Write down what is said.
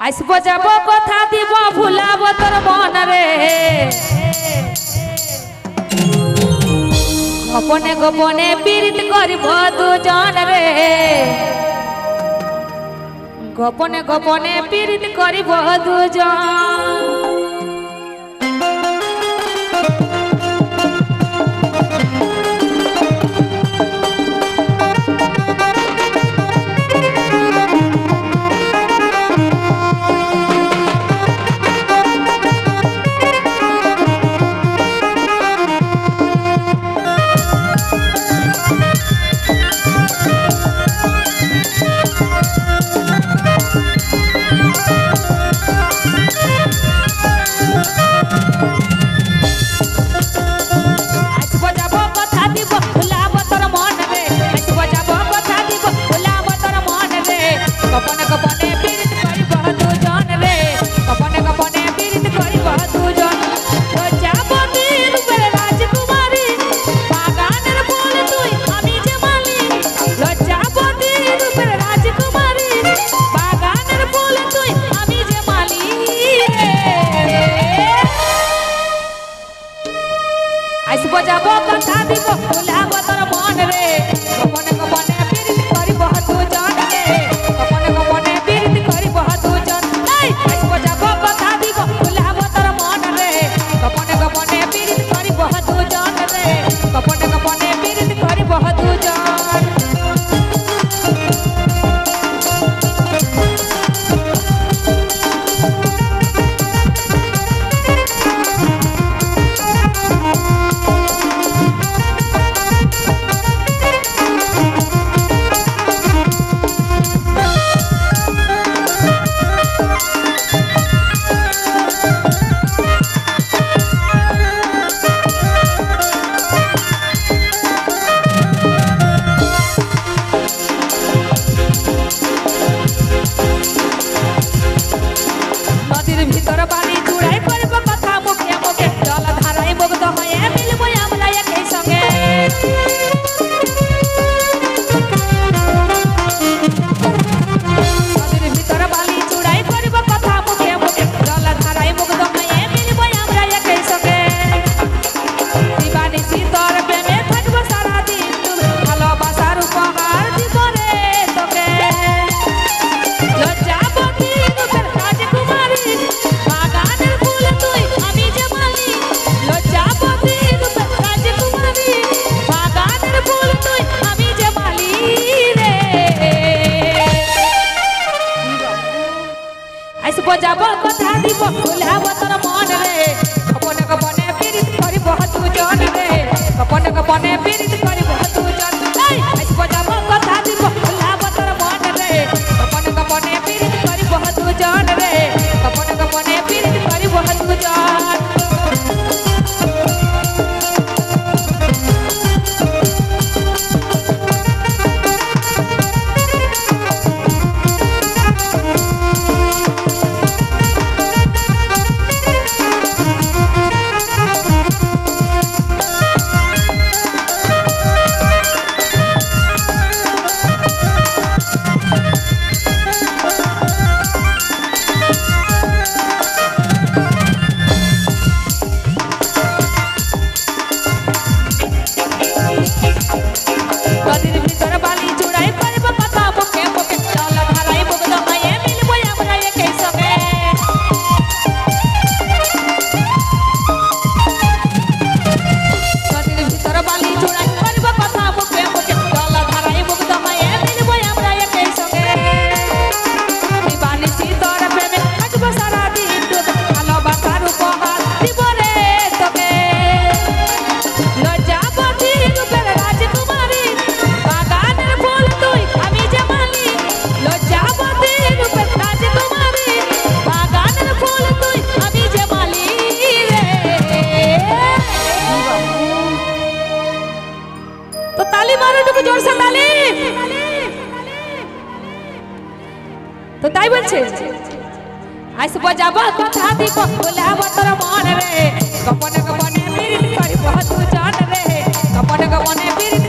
আসব যাব কথা দিব ভুলাব তোর মন রে গোপনে গোপনে পীড়িত করিব দুজন রে গোপনে গোপনে পীড়িত করিব দুজন আসব যাব কথা দিব ভুলাব তোর মন রে গোপনে গোপনে পীড়িত করিব দুজন রে গোপনে গোপনে পীড়িত করিব দুজন আসব যাব কথা দিব ভুলাব তোর মন রে গোপনে গোপনে পীড়িত করিব দুজন রে গোপনে গোপনে পীড়িত করিব দুজন আসব যাব কথা দিব ভুলাব তোর মন রে গোপনে গোপনে পীড়িত করিব দুজন রে গোপনে গোপনে পীড়িত করিব দুজন আসব যাব কথা দিব ভুলাব তোর মন রে গোপনে গোপনে পীড়িত করিব দুজন রে গোপনে গোপনে পীড়িত করিব দুজন जोर से ताली तो ताई বলছে আসব যাব কথা দিব ভুলাব তোর মন রে গোপনে গোপনে পীড়িত করিব দুজন রে গোপনে গোপনে পীড়িত